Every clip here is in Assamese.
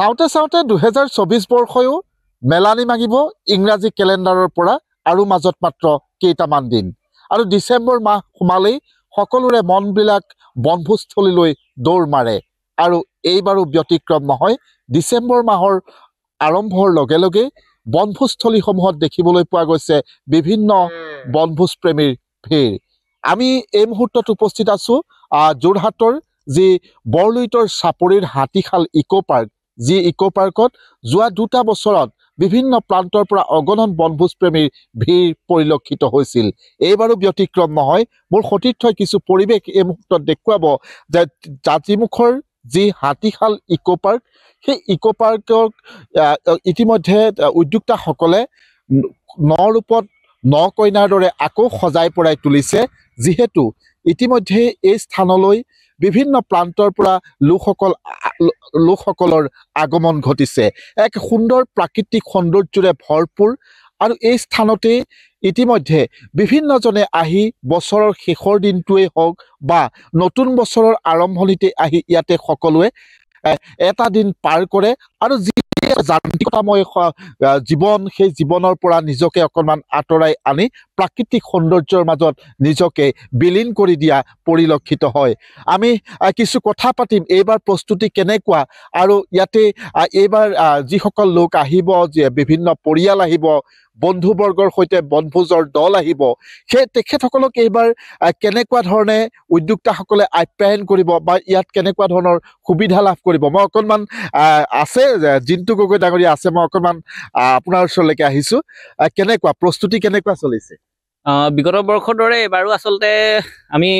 চাওঁতে 2024 বৰ্ষয়ো মেলানি মাগিব ইংৰাজী কেলেণ্ডাৰৰ পৰা আৰু মাজত মাত্ৰ কেইটামান দিন আৰু ডিচেম্বৰ মাহ সোমালেই সকলোৰে মনবিলাক বনভোজস্থলীলৈ দৌৰ মাৰে আৰু এইবাৰো ব্যতিক্ৰম নহয় ডিচেম্বৰ মাহৰ আৰম্ভৰ লগে লগে বনভোজস্থলীসমূহত দেখিবলৈ পোৱা গৈছে বিভিন্ন বনভোজ প্ৰেমীৰ ভিৰ আমি এই মুহূৰ্তত উপস্থিত আছো যোৰহাটৰ যি বৰলুইতৰ চাপৰিৰ হাতীখাল ইকো পাৰ্ক যি ইকো পাৰ্কত যোৱা 2টা বছৰত বিভিন্ন প্ৰান্তৰ পৰা অগণন বনভোজ প্ৰেমীৰ ভিৰ পৰিলক্ষিত হৈছিল এইবাৰো ব্যতিক্ৰম নহয় মোৰ সতীৰ্থই কিছু পৰিৱেশ এই মুহূৰ্তত দেখুৱাব যে জাতিমুখৰ যি হাতীখাল ইকো পাৰ্ক সেই ইকো পাৰ্কৰ ইতিমধ্যে উদ্যোক্তাসকলে নৰূপত ন কইনাৰ দৰে আকৌ সজাই পৰাই তুলিছে যিহেতু ইতিমধ্যে এই স্থানলৈ বিভিন্ন প্ৰান্তৰ পৰা লোকসকলৰ আগমন ঘটিছে এক সুন্দৰ প্ৰাকৃতিক সৌন্দৰ্যৰে ভৰপূৰ আৰু এই স্থানতে ইতিমধ্যে বিভিন্নজনে আহি বছৰৰ শেষৰ দিনটোৱে হওক বা নতুন বছৰৰ আৰম্ভণিতে আহি ইয়াতে সকলোৱে এটা দিন পাৰ কৰে আৰু যি যান্ত্ৰিকতাময় জীৱন সেই জীৱনৰ পৰা নিজকে অকণমান আঁতৰাই আনি প্ৰাকৃতিক সৌন্দৰ্যৰ মাজত নিজকে বিলীন কৰি দিয়া পৰিলক্ষিত হয় আমি কিছু কথা পাতিম এইবাৰ প্ৰস্তুতি কেনেকুৱা আৰু ইয়াতে এইবাৰ যিসকল লোক আহিব বিভিন্ন পৰিয়াল আহিব বন্ধুবৰ্গৰ সৈতে বনভোজৰ দল আহিব সেই তেখেতসকলক এইবাৰ কেনেকুৱা ধৰণে উদ্যোক্তাসকলে আপ্যায়ন কৰিব বা ইয়াত কেনেকুৱা ধৰণৰ সুবিধা লাভ কৰিব মই অকণমান আছে জিন্তু গগৈ ডাঙৰীয়া আছে মই অকণমান আপোনাৰ ওচৰলৈকে আহিছো কেনেকুৱা প্ৰস্তুতি কেনেকুৱা চলিছে বিগত বৰ্ষৰ দৰে এবাৰো আচলতে আমি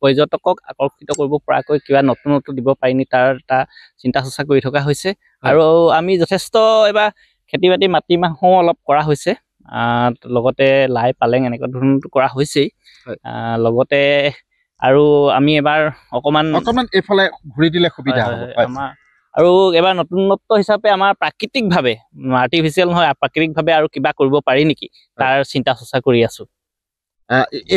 পৰ্যটকক আকৰ্ষিত কৰিব পৰাকৈ কিবা নতুন দিব পাৰিনি তাৰ এটা চিন্তা চৰ্চা কৰি থকা হৈছে আৰু আমি যথেষ্ট এবাৰ খেতি বাতি মাটিমাহো অলপ কৰা হৈছে লগতে লাই পালেং এনেকুৱা ধৰণৰ কৰা হৈছেই লগতে আৰু আমি এবাৰ অকণমান এইফালে ঘূৰি দিলে সুবিধা হ'ব আমাৰ আৰু এবাৰ নতুনত্ব হিচাপে আমাৰ প্ৰাকৃতিকভাৱে আৰ্টিফিচিয়েল নহয় প্ৰাকৃতিকভাৱে আৰু কিবা কৰিব পাৰি নেকি তাৰ চিন্তা চৰ্চা কৰি আছো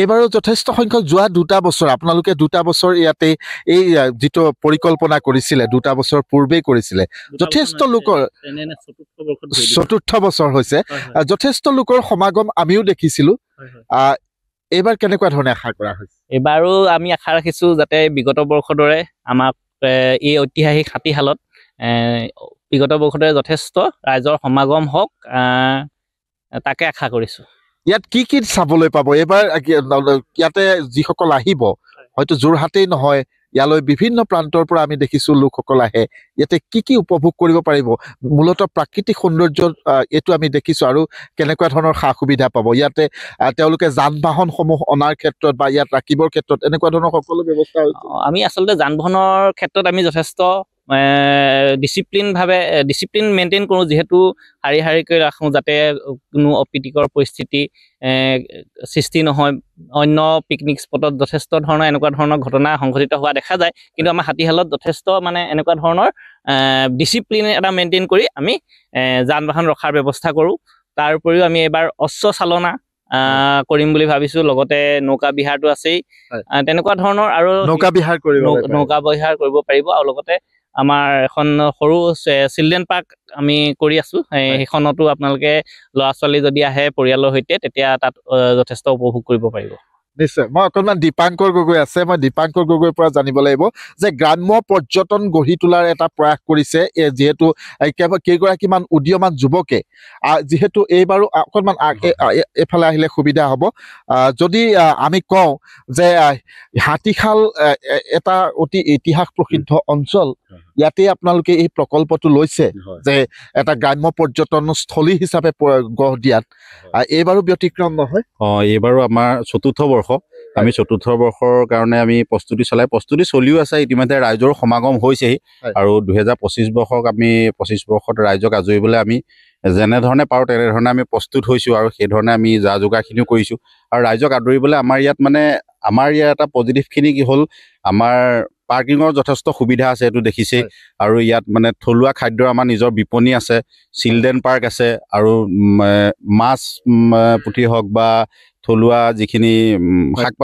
এইবাৰো যথেষ্ট সংখ্যক যোৱা 2টা বছৰ আপোনালোকে 2টা বছৰ ইয়াতে এই যিটো পৰিকল্পনা কৰিছিলে 2টা বছৰ পূৰ্বেই কৰিছিলে যথেষ্ট লোকৰ 4ৰ্থ বছৰ হৈছে যথেষ্ট লোকৰ সমাগম আমিও দেখিছিলো এইবাৰ কেনেকুৱা ধৰণে আশা কৰা হৈছে এইবাৰো আমি আশা ৰাখিছো যাতে বিগত বৰ্ষৰ দৰে আমাক এই ঐতিহাসিক হাতীশালত বিগত বৰ্ষৰ দৰে যথেষ্ট ৰাইজৰ সমাগম হওক তাকে আশা কৰিছো ইয়াত কি চাবলৈ পাব এইবাৰ ইয়াতে যিসকল আহিব হয়তো যোৰহাটেই নহয় ইয়ালৈ বিভিন্ন প্ৰান্তৰ পৰা আমি দেখিছো লোকসকল আহে ইয়াতে কি উপভোগ কৰিব পাৰিব মূলতঃ প্ৰাকৃতিক সৌন্দৰ্য এইটো আমি দেখিছো আৰু কেনেকুৱা ধৰণৰ সা সুবিধা পাব ইয়াতে তেওঁলোকে যান বাহনসমূহ অনাৰ ক্ষেত্ৰত বা ইয়াত ৰাখিবৰ ক্ষেত্ৰত এনেকুৱা ধৰণৰ সকলো ব্যৱস্থা আমি আচলতে যান বাহনৰ ক্ষেত্ৰত আমি যথেষ্ট ডিচিপ্লিন মেইনটেইন কৰোঁ যিহেতু শাৰীকৈ ৰাখোঁ যাতে কোনো অপ্ৰীতিকৰ পৰিস্থিতি সৃষ্টি নহয় অন্য পিকনিক স্পটত যথেষ্ট ধৰণৰ এনেকুৱা ধৰণৰ ঘটনা সংঘটিত হোৱা দেখা যায় কিন্তু আমাৰ হাতীশালত যথেষ্ট মানে এনেকুৱা ধৰণৰ ডিচিপ্লিন এটা মেইনটেইন কৰি আমি যান বাহন ৰখাৰ ব্যৱস্থা কৰোঁ তাৰ উপৰিও আমি এবাৰ অশ্ব চালনা কৰিম বুলি ভাবিছো লগতে নৌকা বিহাৰটো আছেই তেনেকুৱা ধৰণৰ আৰু নৌকা বিহাৰ কৰিব পাৰিব আৰু লগতে আমাৰ এখন সৰু চিলড্ৰেন পাৰ্ক আমি কৰি আছো সেইখনতো আপোনালোকে ল'ৰা ছোৱালী যদি আহে পৰিয়ালৰ সৈতে তেতিয়া তাত যথেষ্ট উপভোগ কৰিব পাৰিব নিশ্চয় মই অকণমান দীপাংকৰ গগৈ আছে মই দীপাংকৰ গগৈৰ পৰা জানিব লাগিব যে গ্ৰাম্য পৰ্যটন গঢ়ি তোলাৰ এটা প্ৰয়াস কৰিছে যিহেতু কেইগৰাকীমান উদীয়মান যুৱকে যিহেতু এইবাৰো অকণমান এইফালে আহিলে সুবিধা হ'ব যদি আমি কওঁ যে হাতীশাল এটা অতি ইতিহাস প্ৰসিদ্ধ অঞ্চল ইয়াতে আপোনালোকে এই প্ৰকল্পটো লৈছে যে এটা গ্ৰাম্য পৰ্যটনস্থলী হিচাপে গঢ় দিয়াত এইবাৰো ব্যতিক্ৰম নহয় এইবাৰো আমাৰ 4ৰ্থ বৰ্ষ আমি 4ৰ্থ বৰ্ষৰ কাৰণে আমি প্ৰস্তুতি চলিও আছে ইতিমধ্যে ৰাইজৰ সমাগম হৈছেহি আৰু 2025 বৰ্ষক আমি 25 বৰ্ষত ৰাইজক আজৰিবলৈ আমি যেনেধৰণে পাৰোঁ তেনেধৰণে আমি প্ৰস্তুত হৈছোঁ আৰু সেইধৰণে আমি যা যোগাৰখিনিও কৰিছোঁ আৰু ৰাইজক আদৰিবলৈ আমাৰ ইয়াত এটা পজিটিভখিনি কি হ'ল আমাৰ পাৰ্কিঙৰ যথেষ্ট সুবিধা আছে এইটো দেখিছেই আৰু ইয়াত মানে থলুৱা খাদ্যৰ আমাৰ নিজৰ বিপণী আছে চিলড্ৰেন পাৰ্ক আছে আৰু মাছ পুঠি হওক বা থলুৱা যিখিনি শাক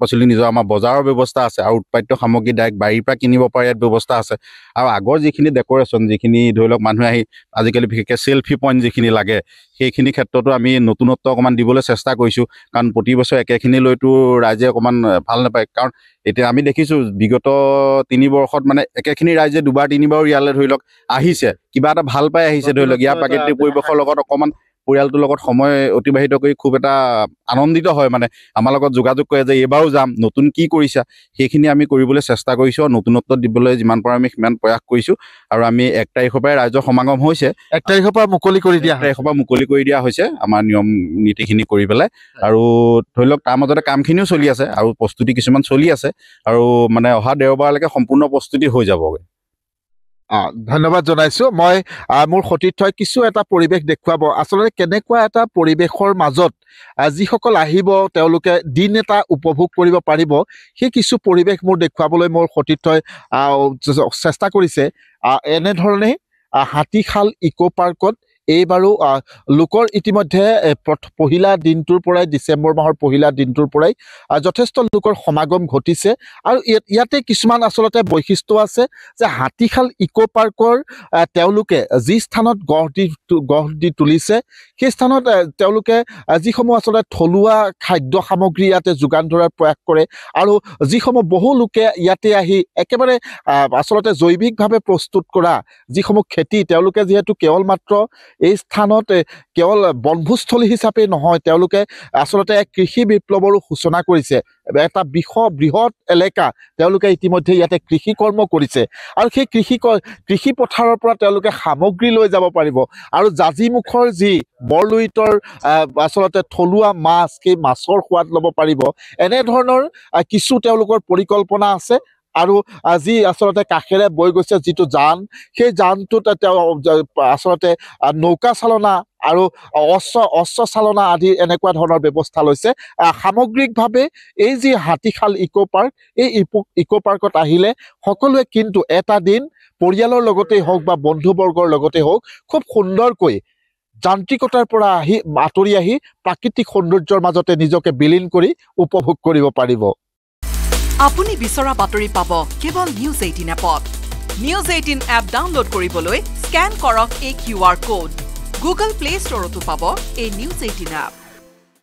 পাচলি নিজৰ আমাৰ বজাৰৰ ব্যৱস্থা আছে আৰু উৎপাদিত সামগ্ৰী ডাইৰেক্ট বাৰীৰ পৰা কিনিব পাৰে ইয়াত ব্যৱস্থা আছে আৰু আগৰ যিখিনি ডেক'ৰেশ্যন যিখিনি ধৰি লওক মানুহে আহি আজিকালি বিশেষকৈ চেল্ফি পইণ্ট যিখিনি লাগে সেইখিনি ক্ষেত্ৰতো আমি নতুনত্ব অকণমান দিবলৈ চেষ্টা কৰিছোঁ কাৰণ প্ৰতি বছৰ একেখিনি লৈতো ৰাইজে অকণমান ভাল নাপায় কাৰণ এতিয়া আমি দেখিছোঁ বিগত 3 বৰ্ষত মানে একেখিনি ৰাইজে 2-3 ইয়ালৈ ধৰি লওক আহিছে কিবা এটা ভাল পাই আহিছে ধৰি লওক ইয়াৰ প্ৰাকৃতিক পৰিৱেশৰ লগত অকণমান পৰিয়ালটোৰ লগত সময় অতিবাহিত কৰি খুব এটা আনন্দিত হয় মানে আমাৰ লগত যোগাযোগ কৰে যে এইবাৰো যাম নতুন কি কৰিছা সেইখিনি আমি কৰিবলৈ চেষ্টা কৰিছোঁ আৰু নতুনত্ব দিবলৈ যিমান পাৰোঁ আমি সিমান প্ৰয়াস কৰিছোঁ আৰু আমি 1 তাৰিখৰ পৰাই ৰাইজৰ সমাগম হৈছে 1 তাৰিখৰ পৰা মুকলি কৰি দিয়া 1 তাৰিখৰ পৰা মুকলি কৰি দিয়া হৈছে আমাৰ নিয়ম নীতিখিনি কৰি পেলাই আৰু ধৰি লওক তাৰ মাজতে কামখিনিও চলি আছে আৰু প্ৰস্তুতি কিছুমান চলি আছে আৰু মানে অহা দেওবাৰলৈকে সম্পূৰ্ণ প্ৰস্তুতি হৈ যাবগৈ ধন্যবাদ জনাইছোঁ মই মোৰ সতীৰ্থই কিছু এটা পৰিৱেশ দেখুৱাব আচলতে কেনেকুৱা এটা পৰিৱেশৰ মাজত যিসকল আহিব তেওঁলোকে দিন এটা উপভোগ কৰিব পাৰিব সেই কিছু পৰিৱেশ মোৰ দেখুৱাবলৈ মোৰ সতীৰ্থই চেষ্টা কৰিছে এনেধৰণে হাতীশাল ইকো পাৰ্কত এইবাৰো লোকৰ ইতিমধ্যে পহিলা দিনটোৰ পৰাই ডিচেম্বৰ মাহৰ পহিলা দিনটোৰ পৰাই যথেষ্ট লোকৰ সমাগম ঘটিছে আৰু ইয়াতে কিছুমান আচলতে বৈশিষ্ট্য আছে যে হাতীশাল ইকো পাৰ্কৰ তেওঁলোকে যি স্থানত গঢ় দি তুলিছে সেই স্থানত তেওঁলোকে যিসমূহ আচলতে থলুৱা খাদ্য সামগ্ৰী ইয়াতে যোগান ধৰাৰ প্ৰয়াস কৰে আৰু যিসমূহ বহু লোকে ইয়াতে আহি একেবাৰে আচলতে জৈৱিকভাৱে প্ৰস্তুত কৰা যিসমূহ খেতি তেওঁলোকে যিহেতু কেৱল মাত্ৰ এই স্থানত কেৱল বনভোজস্থলী হিচাপে নহয় তেওঁলোকে আচলতে কৃষি বিপ্লৱৰো সূচনা কৰিছে এটা বৃহৎ এলেকা তেওঁলোকে ইতিমধ্যে ইয়াতে কৃষি কৰ্ম কৰিছে আৰু সেই কৃষি পথাৰৰ পৰা তেওঁলোকে সামগ্ৰী লৈ যাব পাৰিব আৰু জাজিমুখৰ যি বৰলুইতৰ আচলতে থলুৱা মাছ সেই মাছৰ সোৱাদ ল'ব পাৰিব এনেধৰণৰ কিছু তেওঁলোকৰ পৰিকল্পনা আছে আৰু যি আচলতে কাষেৰে বৈ গৈছে যিটো যান সেই যানটোত তেওঁ আচলতে নৌকা চালনা আৰু অস্ত্ৰ চালনা আদি এনেকুৱা ধৰণৰ ব্যৱস্থা লৈছে সামগ্ৰিকভাৱে এই যি হাতীশাল ইকো পাৰ্ক এই ইকো পাৰ্কত আহিলে সকলোৱে কিন্তু এটা দিন পৰিয়ালৰ লগতেই হওক বা বন্ধুবৰ্গৰ লগতে হওক খুব সুন্দৰকৈ যান্ত্ৰিকতাৰ পৰা আঁতৰি আহি প্ৰাকৃতিক সৌন্দৰ্যৰ মাজতে নিজকে বিলীন কৰি উপভোগ কৰিব পাৰিব আপুনি বিচৰা বাতৰি পাব কেৱল নিউজ 18 এপত নিউজ 18 এপ ডাউনলোড কৰিবলৈ স্ক্যান কৰক এই QR কোড গুগল প্লে ষ্টৰতো পাব এই নিউজ 18 এপ